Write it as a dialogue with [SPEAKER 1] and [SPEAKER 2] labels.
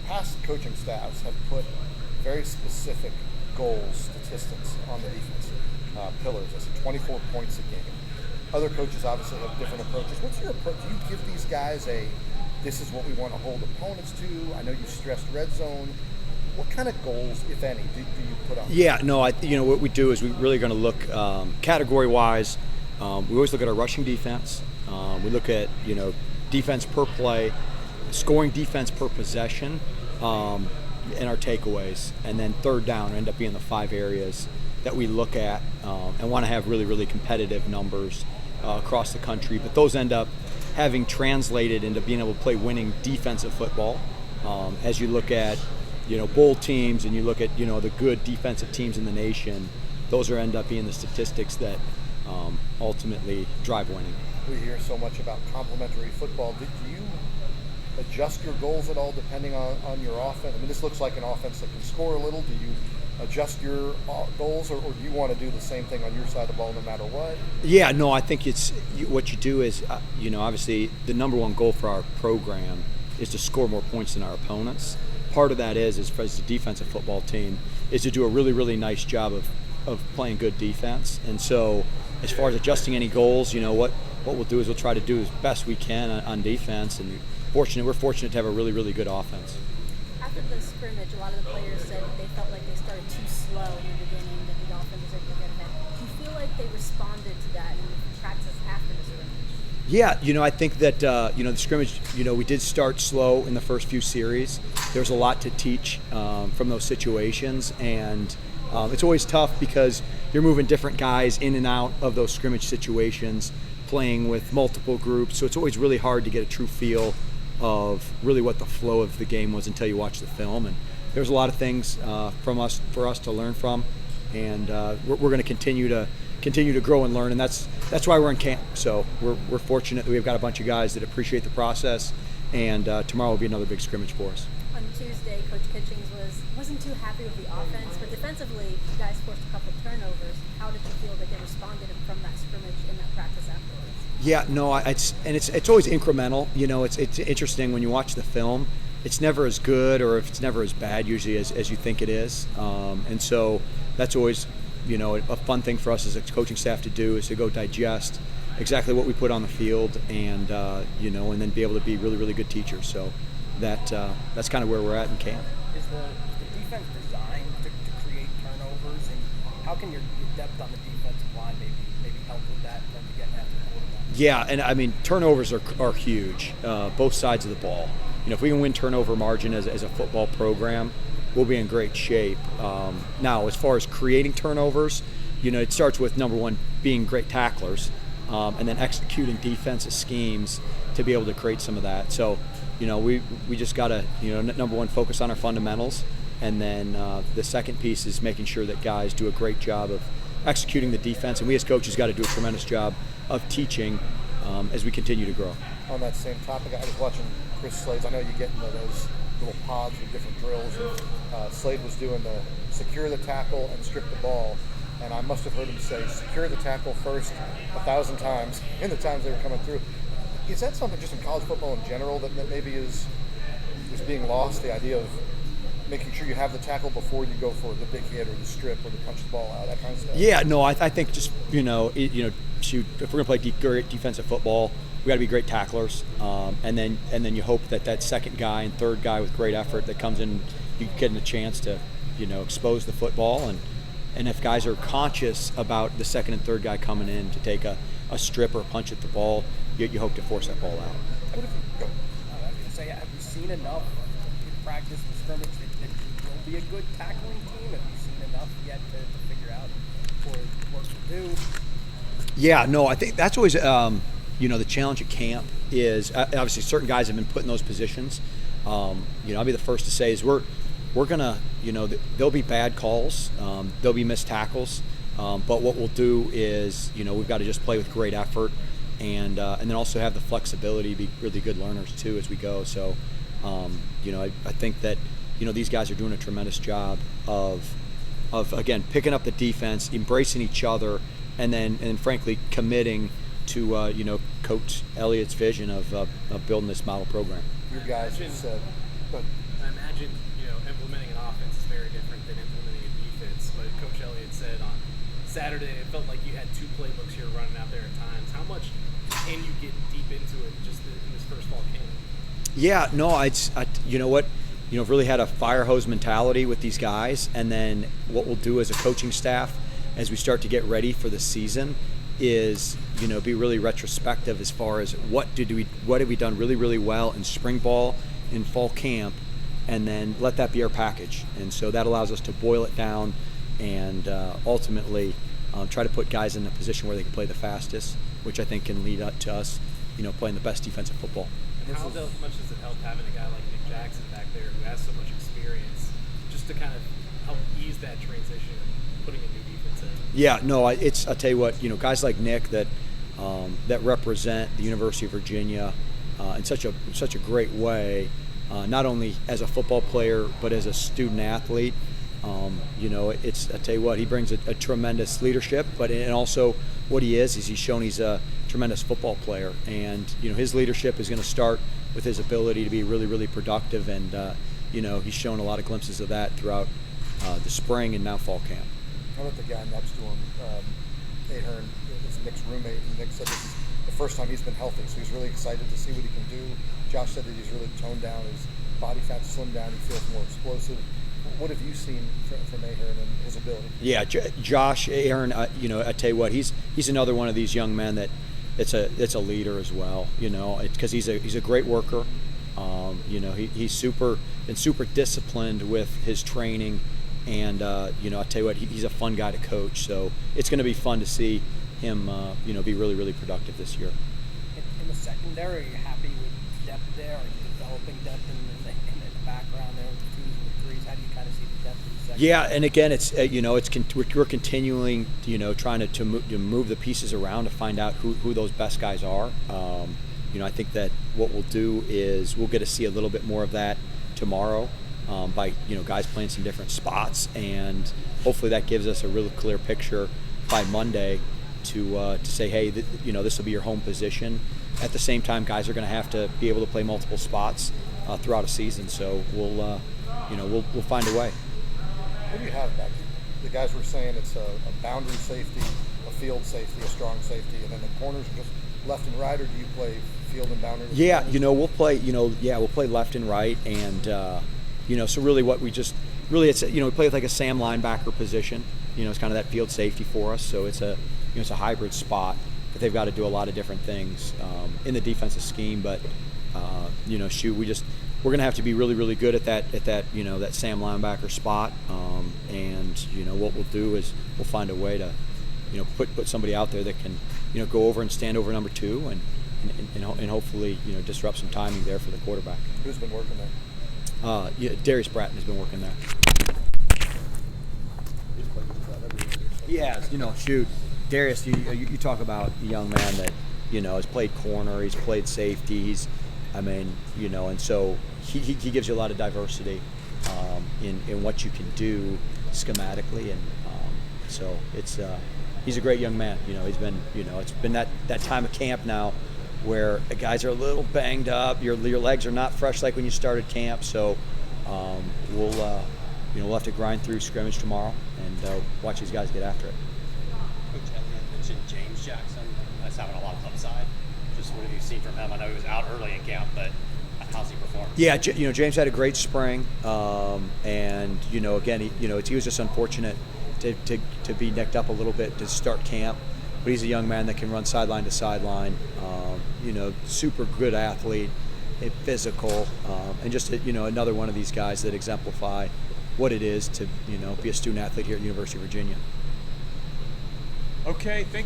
[SPEAKER 1] past coaching staffs have put very specific goals, statistics on the defense pillars. I said 24 points a game. Other coaches obviously have different approaches. What's your approach? Do you give these guys this is what we want to hold opponents to? I know you stressed red zone. What kind of goals, if any, do you put on?
[SPEAKER 2] Yeah, no, what we do is we're really going to look category-wise. We always look at our rushing defense. We look at, defense per play, scoring defense per possession, and our takeaways. And then third down end up being the 5 areas that we look at and want to have really, really competitive numbers across the country. But those end up having translated into being able to play winning defensive football. As you look at bowl teams and you look at the good defensive teams in the nation, those end up being the statistics that ultimately drive winning.
[SPEAKER 1] We hear so much about complementary football. Do you adjust your goals at all depending on your offense? I mean, this looks like an offense that can score a little. Do you adjust your goals, or do you want to do the same thing on your side of the ball no matter what?
[SPEAKER 2] Yeah, no, I think what you do is, obviously the number one goal for our program is to score more points than our opponents. Part of that is, as far as the defensive football team, is to do a really, really nice job of playing good defense. And so as far as adjusting any goals, what we'll do is we'll try to do as best we can on defense. And we're fortunate to have a really, really good offense.
[SPEAKER 3] After the scrimmage, a lot of the players said they felt like they started too slow in the beginning, that the offense was able to get ahead. Do you feel like they responded to that in practice after the scrimmage?
[SPEAKER 2] Yeah, I think that, the scrimmage, we did start slow in the first few series. There's a lot to teach from those situations, and it's always tough because you're moving different guys in and out of those scrimmage situations, playing with multiple groups, so it's always really hard to get a true feel of really what the flow of the game was until you watch the film. And there's a lot of things for us to learn from, and we're going to continue to grow and learn, and that's why we're in camp. So we're fortunate that we've got a bunch of guys that appreciate the process, and tomorrow will be another big scrimmage for us.
[SPEAKER 3] On Tuesday, Coach Kitchings wasn't too happy with the offense, but defensively, you guys forced a couple of turnovers. How did you feel that they responded from that scrimmage in that practice afterwards?
[SPEAKER 2] Yeah, no, it's always incremental. It's interesting when you watch the film. It's never as good, or if it's never as bad usually as you think it is, and so that's always a fun thing for us as a coaching staff to do, is to go digest exactly what we put on the field, and and then be able to be really, really good teachers. So that's kind of where we're at in camp.
[SPEAKER 4] Is the defense designed to create turnovers, and how can your depth on the defensive line maybe help with that in terms of getting after the quarterback?
[SPEAKER 2] Yeah, and I mean, turnovers are huge, both sides of the ball. If we can win turnover margin as a football program, we'll be in great shape. Now, as far as creating turnovers, it starts with, number one, being great tacklers, and then executing defensive schemes to be able to create some of that. So, we just got to, number one, focus on our fundamentals, and then the second piece is making sure that guys do a great job of executing the defense, and we as coaches got to do a tremendous job of teaching as we continue to grow.
[SPEAKER 1] On that same topic, I was watching Chris Slade's. I know you get into those little pods with different drills, and Slade was doing the secure the tackle and strip the ball, and I must have heard him say secure the tackle first 1,000 times in the times they were coming through. Is that something just in college football in general that maybe is being lost, the idea of making sure you have the tackle before you go for the big hit or the strip or to punch the ball out, that kind of stuff?
[SPEAKER 2] Yeah, no, I think just, shoot, if we're going to play great defensive football, we got to be great tacklers, and then you hope that second guy and third guy with great effort that comes in, you get a chance to, expose the football, and if guys are conscious about the second and third guy coming in to take a strip or a punch at the ball, you hope to force that ball out.
[SPEAKER 4] What if you go? I was going to say, have you seen enough in practice and scrimmage that you'll be a good tackling team? Have you seen enough yet to figure out what to do?
[SPEAKER 2] Yeah, no, I think that's always the challenge at camp is obviously certain guys have been put in those positions. I'll be the first to say is we're gonna, there'll be bad calls, there'll be missed tackles, but what we'll do is, we've got to just play with great effort, and then also have the flexibility to be really good learners too as we go. So, I think that these guys are doing a tremendous job of again picking up the defense, embracing each other, and frankly committing to Coach Elliott's vision of building this model program.
[SPEAKER 1] You guys have said,
[SPEAKER 5] I imagine said on Saturday, it felt like you had two playbooks you were running out there at times. How much can you get deep into it just in this first fall camp?
[SPEAKER 2] Yeah, no, you know what, really had a fire hose mentality with these guys, and then what we'll do as a coaching staff as we start to get ready for the season is, be really retrospective as far as what have we done really, really well in spring ball, in fall camp, and then let that be our package. And so that allows us to boil it down and ultimately try to put guys in a position where they can play the fastest, which I think can lead up to us, playing the best defensive football.
[SPEAKER 5] And how much does it help having a guy like Nick Jackson back there who has so much experience, just to kind of help ease that transition and putting a new defense in?
[SPEAKER 2] Yeah, no, I'll tell you what, guys like Nick that represent the University of Virginia in such a great way, not only as a football player but as a student athlete. I'll tell you what, he brings a tremendous leadership, and also what he is he's shown he's a tremendous football player, and his leadership is going to start with his ability to be really, really productive, and he's shown a lot of glimpses of that throughout the spring and now fall camp.
[SPEAKER 1] How about the guy next to him, Ahern, is Nick's roommate, and Nick said this is the first time he's been healthy, so he's really excited to see what he can do. Josh said that he's really toned down, his body fat's slimmed down, he feels more explosive. What have you seen from Ahern and his ability? Yeah,
[SPEAKER 2] Josh Ahern, I tell you what, he's another one of these young men that it's a leader as well. Because he's a great worker. He's been super disciplined with his training, and I tell you what, he's a fun guy to coach. So it's going to be fun to see him, be really, really productive this year.
[SPEAKER 4] In the secondary, are you happy with depth there? Are you developing depth in the background there with the twos and the threes? How do you kind of see the depth in the secondary?
[SPEAKER 2] Yeah, and again, we're continuing, trying to move the pieces around to find out who those best guys are. I think that what we'll do is we'll get to see a little bit more of that tomorrow by guys playing some different spots, and hopefully that gives us a really clear picture by Monday to say, hey, this will be your home position. At the same time, guys are going to have to be able to play multiple spots throughout a season. So we'll find a way.
[SPEAKER 1] What do you have back here? The guys were saying it's a boundary safety, a field safety, a strong safety, and then the corners are just left and right, or do you play field and boundary?
[SPEAKER 2] Yeah, we'll play left and right, and so really what we just really it's we play with like a Sam linebacker position. It's kind of that field safety for us. So it's a it's a hybrid spot that they've got to do a lot of different things in the defensive scheme. But we're going to have to be really, really good at that that Sam linebacker spot. And what we'll do is we'll find a way to put somebody out there that can go over and stand over number two and hopefully disrupt some timing there for the quarterback.
[SPEAKER 1] Who's been working there?
[SPEAKER 2] Darius Bratton has been working there. He has, shoot. Darius, you talk about a young man that, has played corner, he's played safety, and so he gives you a lot of diversity in what you can do schematically, and so he's a great young man. He's been, it's been that time of camp now where the guys are a little banged up, your legs are not fresh like when you started camp, so we'll have to grind through scrimmage tomorrow and watch these guys get after it.
[SPEAKER 6] Coach Elliott mentioned James Jackson as having a lot of upside. Just what have you seen from him? I know he was out early in camp, but how's he performed?
[SPEAKER 2] Yeah, James had a great spring, and again, he was just unfortunate to be nicked up a little bit to start camp. But he's a young man that can run sideline to sideline. Super good athlete, physical, and just another one of these guys that exemplify what it is to be a student athlete here at the University of Virginia.
[SPEAKER 7] Okay, thank